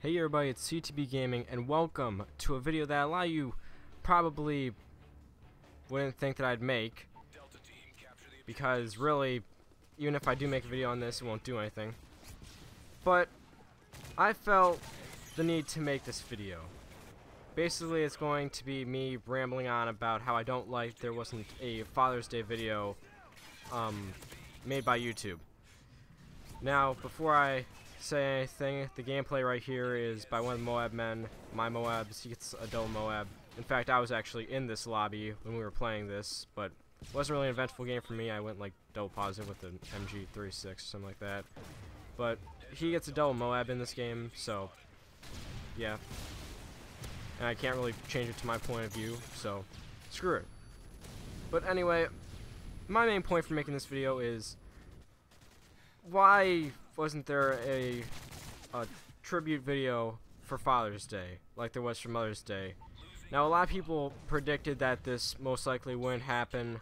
Hey everybody, it's CTB Gaming, and welcome to a video that a lot of you probably wouldn't think that I'd make, because really, even if I do make a video on this, it won't do anything. But I felt the need to make this video. Basically, it's going to be me rambling on about how I don't like there wasn't a Father's Day video made by YouTube. Now, before I say anything, the gameplay right here is by one of the Moab men. My Moabs, he gets a double Moab. In fact, I was actually in this lobby when we were playing this, but it wasn't really an eventful game for me. I went like double positive with an MG36 or something like that. But he gets a double Moab in this game, so yeah. And I can't really change it to my point of view, so screw it. But anyway, my main point for making this video is, why wasn't there a tribute video for Father's Day like there was for Mother's Day? Now, a lot of people predicted that this most likely wouldn't happen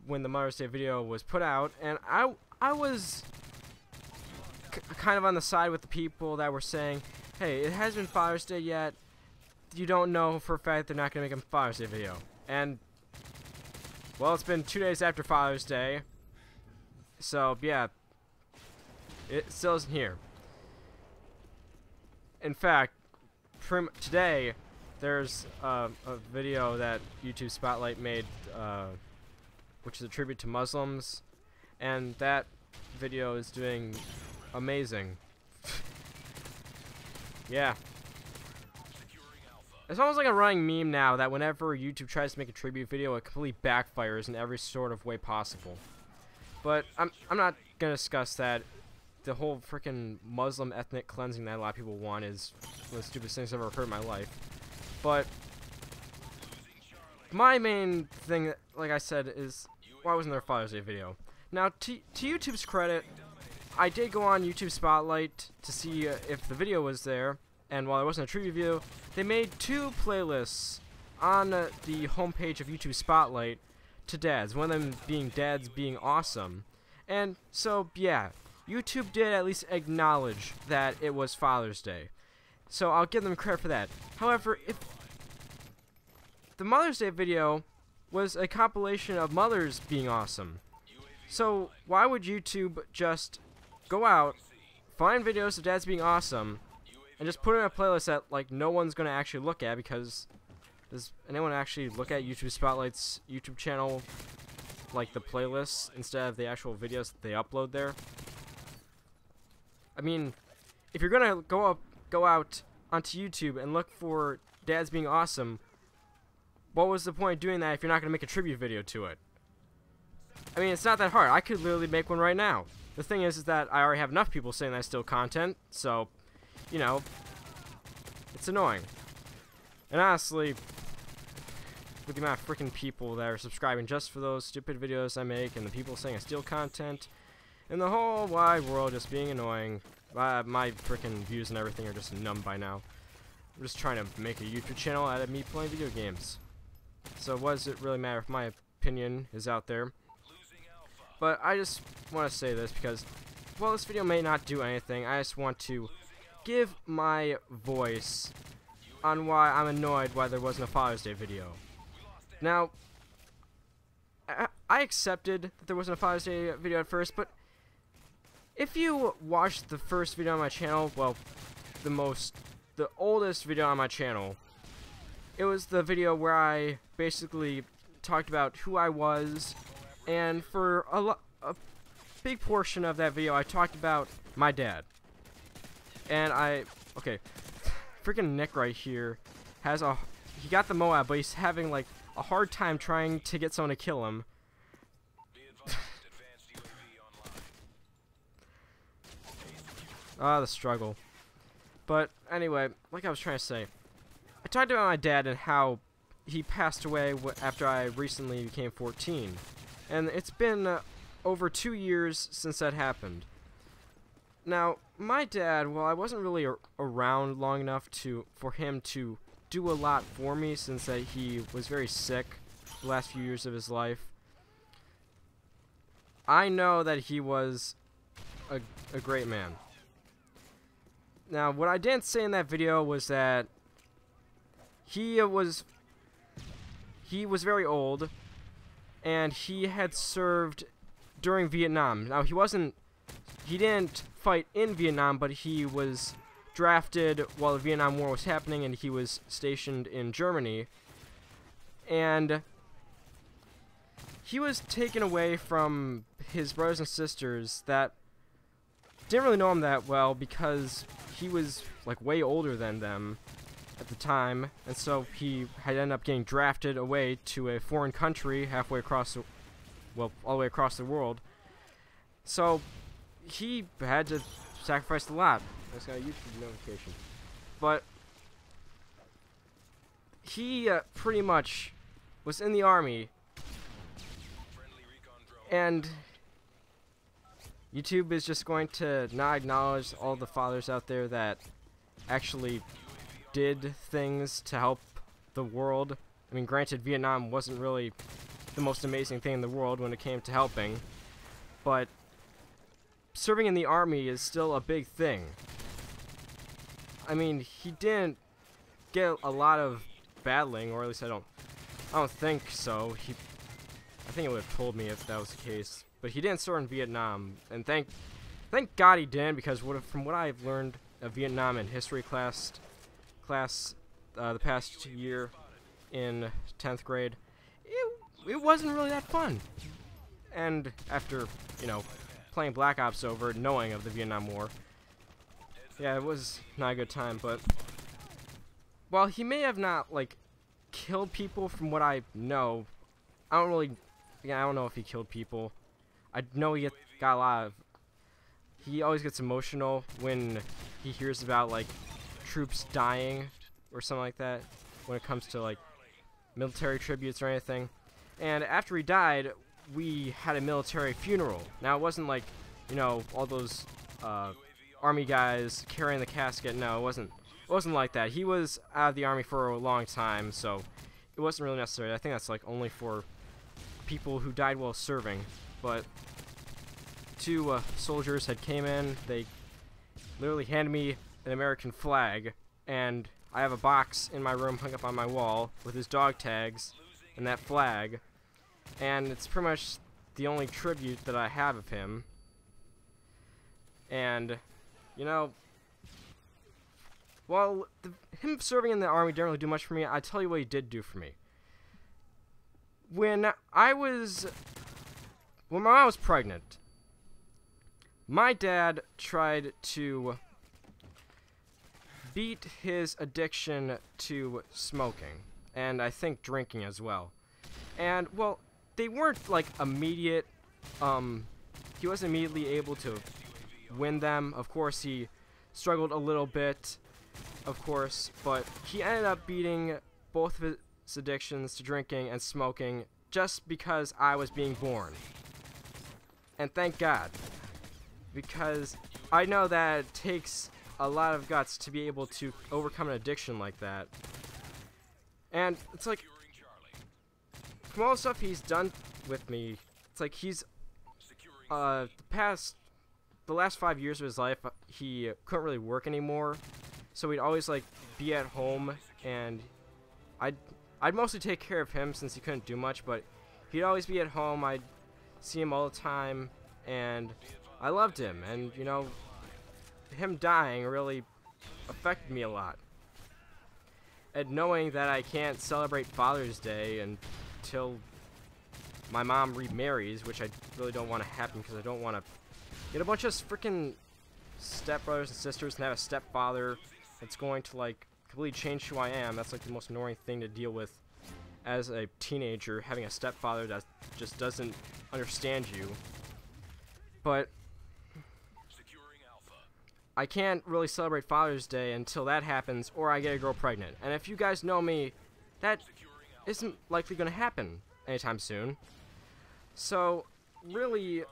when the Mother's Day video was put out, and I was kind of on the side with the people that were saying, hey, it hasn't been Father's Day yet, you don't know for a fact they're not going to make a Father's Day video. And, well, it's been 2 days after Father's Day, so yeah, it still isn't here. In fact, today there's a video that YouTube Spotlight made, which is a tribute to Muslims, and that video is doing amazing. Yeah. It's almost like a running meme now that whenever YouTube tries to make a tribute video, it completely backfires in every sort of way possible. But I'm not gonna discuss that. The whole freaking Muslim ethnic cleansing that a lot of people want is one of the stupidest things I've ever heard in my life. But my main thing, like I said, is why wasn't there a Father's Day video? Now, to YouTube's credit, I did go on YouTube Spotlight to see if the video was there, and while there wasn't a tribute video, they made 2 playlists on the homepage of YouTube Spotlight to dads, one of them being dads being awesome. And so yeah, YouTube did at least acknowledge that it was Father's Day, so I'll give them credit for that. However, if the Mother's Day video was a compilation of mothers being awesome, so why would YouTube just go out, find videos of dads being awesome, and just put in a playlist that like no one's gonna actually look at? Because does anyone actually look at YouTube Spotlight's YouTube channel, like the playlists, instead of the actual videos that they upload there? I mean, if you're gonna go out onto YouTube and look for dads being awesome, what was the point of doing that if you're not gonna make a tribute video to it? I mean, it's not that hard. I could literally make one right now. The thing is that I already have enough people saying that I steal content, so, you know, it's annoying. And honestly, with the amount of freaking people that are subscribing just for those stupid videos I make, and the people saying I steal content, and the whole wide world just being annoying, my freaking views and everything are just numb by now. I'm just trying to make a YouTube channel out of me playing video games. So what does it really matter if my opinion is out there? But I just want to say this because, well, this video may not do anything. I just want to give my voice on why I'm annoyed why there wasn't a Father's Day video. Now, I accepted that there wasn't a Father's Day video at first, but if you watched the first video on my channel, well, the oldest video on my channel, it was the video where I basically talked about who I was, and for a big portion of that video, I talked about my dad. And okay, freaking Nick right here he got the Moab, but he's having like a hard time trying to get someone to kill him. Ah, the struggle. But anyway, like I was trying to say, I talked about my dad and how he passed away after I recently became 14. And it's been over 2 years since that happened. Now, my dad, well, I wasn't really around long enough for him to do a lot for me, since he was very sick the last few years of his life. I know that he was a great man. Now, what I didn't say in that video was that he was very old, and he had served during Vietnam. Now, he didn't fight in Vietnam, but he was drafted while the Vietnam War was happening, and he was stationed in Germany. And he was taken away from his brothers and sisters that didn't really know him that well, because he was like way older than them at the time, and so he had ended up getting drafted away to a foreign country halfway across the, well, all the way across the world. So he had to sacrifice a lot. I just got a YouTube notification. But he pretty much was in the army, and YouTube is just going to not acknowledge all the fathers out there that actually did things to help the world. I mean, granted, Vietnam wasn't really the most amazing thing in the world when it came to helping, but serving in the army is still a big thing. I mean, he didn't get a lot of battling, or at least I don't think so. I think it would have told me if that was the case. But he didn't serve in Vietnam, and thank God he didn't, because from what I've learned of Vietnam in history class the past year in 10th grade, it wasn't really that fun. And after, you know, playing Black Ops over, knowing of the Vietnam War, yeah, it was not a good time. But while he may have not, like, killed people from what I know, I don't know if he killed people. I know he got a lot of... He always gets emotional when he hears about, like, troops dying or something like that, when it comes to, like, military tributes or anything. And after he died, we had a military funeral. Now, it wasn't like, you know, all those army guys carrying the casket. No, it wasn't like that. He was out of the army for a long time, so it wasn't really necessary. I think that's, like, only for people who died while serving. But two soldiers had came in. They literally handed me an American flag, and I have a box in my room hung up on my wall with his dog tags and that flag, and it's pretty much the only tribute that I have of him. And, you know, while him serving in the army didn't really do much for me, I tell you what he did do for me. When my mom was pregnant, my dad tried to beat his addiction to smoking, and I think drinking as well. And, well, they weren't, like, immediate, he wasn't immediately able to win them. Of course, he struggled a little bit, of course, but he ended up beating both of his addictions to drinking and smoking just because I was being born. And thank God, because I know that it takes a lot of guts to be able to overcome an addiction like that. And it's like, from all the stuff he's done with me, it's like he's, the last 5 years of his life, he couldn't really work anymore, so he'd always, like, be at home, and I'd mostly take care of him since he couldn't do much, but he'd always be at home. I'd see him all the time, and I loved him, and, you know, him dying really affected me a lot. And knowing that I can't celebrate Father's Day until my mom remarries, which I really don't want to happen, because I don't want to get a bunch of freaking stepbrothers and sisters and have a stepfather that's going to, like, completely change who I am. That's, like, the most annoying thing to deal with as a teenager, having a stepfather that just doesn't understand you. But I can't really celebrate Father's Day until that happens, or I get a girl pregnant. And if you guys know me, that isn't likely going to happen anytime soon. So, really,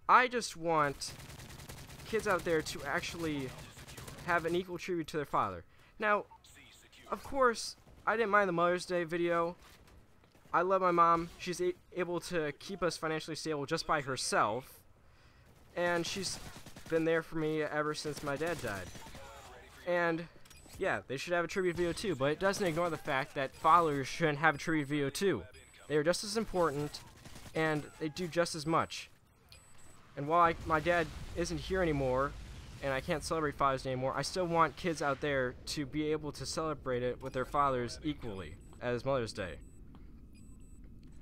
I just want kids out there to actually have an equal tribute to their father. Now, of course, I didn't mind the Mother's Day video. I love my mom. She's able to keep us financially stable just by herself. And she's been there for me ever since my dad died. And yeah, they should have a tribute video too, but it doesn't ignore the fact that fathers shouldn't have a tribute video too. They are just as important, and they do just as much. And while my dad isn't here anymore, and I can't celebrate Father's Day anymore, I still want kids out there to be able to celebrate it with their fathers equally as Mother's Day.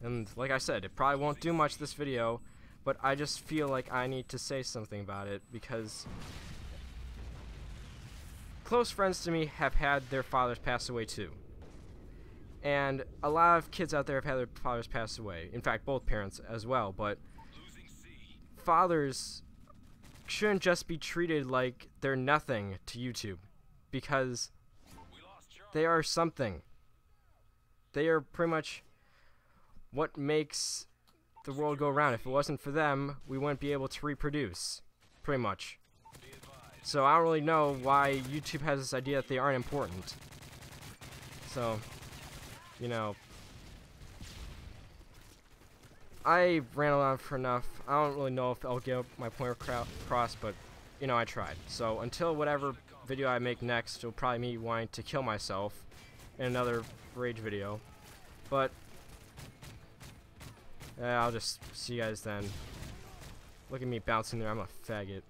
And like I said, it probably won't do much this video, but I just feel like I need to say something about it because close friends to me have had their fathers pass away too. And a lot of kids out there have had their fathers pass away. In fact, both parents as well, but fathers shouldn't just be treated like they're nothing to YouTube, because they are something. They are pretty much what makes the world go around. If it wasn't for them, we wouldn't be able to reproduce, pretty much. So I don't really know why YouTube has this idea that they aren't important. So, you know, I ran on for enough. I don't really know if I'll get my point across, but, you know, I tried. So until whatever video I make next, it'll probably me wanting to kill myself in another rage video. But I'll just see you guys then. Look at me bouncing there, I'm a faggot.